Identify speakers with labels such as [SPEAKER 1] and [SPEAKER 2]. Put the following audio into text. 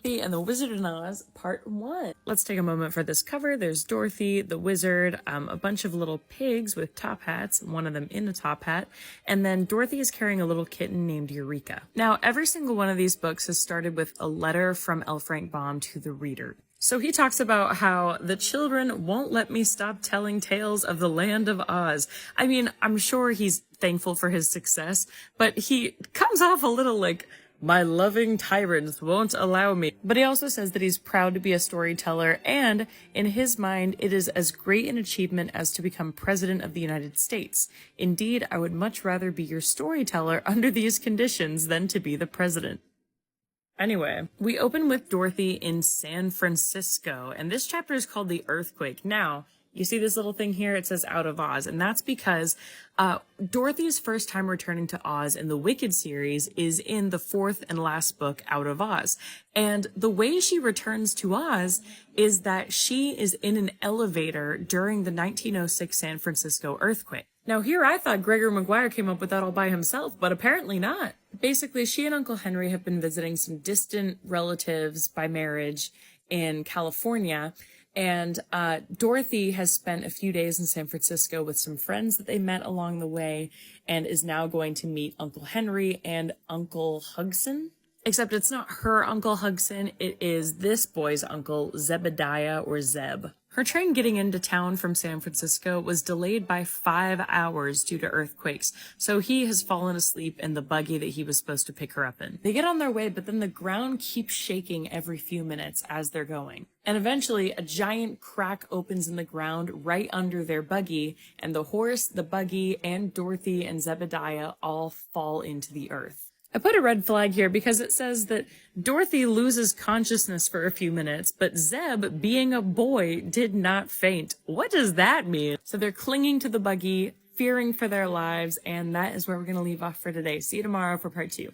[SPEAKER 1] Dorothy and the Wizard of Oz, Part 1. Let's take a moment for this cover. There's Dorothy, the wizard, a bunch of little pigs with top hats, one of them in a top hat, and then Dorothy is carrying a little kitten named Eureka. Now, every single one of these books has started with a letter from L. Frank Baum to the reader. So he talks about how the children won't let me stop telling tales of the land of Oz. I mean, I'm sure he's thankful for his success, but he comes off a little like, my loving tyrants won't allow me. But he also says that he's proud to be a storyteller, and in his mind, it is as great an achievement as to become president of the United States. Indeed, I would much rather be your storyteller under these conditions than to be the president. Anyway, we open with Dorothy in San Francisco, and this chapter is called The Earthquake. Now, you see this little thing here? It says Out of Oz, and that's because Dorothy's first time returning to Oz in the Wicked series is in the fourth and last book, Out of Oz. And the way she returns to Oz is that she is in an elevator during the 1906 San Francisco earthquake. Now here I thought Gregor Maguire came up with that all by himself, but apparently not. Basically, she and Uncle Henry have been visiting some distant relatives by marriage in California, and Dorothy has spent a few days in San Francisco with some friends that they met along the way and is now going to meet Uncle Henry and Uncle Hugson. Except it's not her Uncle Hugson, it is this boy's uncle, Zebediah or Zeb. Her train getting into town from San Francisco was delayed by 5 hours due to earthquakes, so he has fallen asleep in the buggy that he was supposed to pick her up in. They get on their way, but then the ground keeps shaking every few minutes as they're going. And eventually, a giant crack opens in the ground right under their buggy, and the horse, the buggy, and Dorothy and Zebediah all fall into the earth. I put a red flag here because it says that Dorothy loses consciousness for a few minutes, but Zeb, being a boy, did not faint. What does that mean? So they're clinging to the buggy, fearing for their lives, and that is where we're going to leave off for today. See you tomorrow for part 2.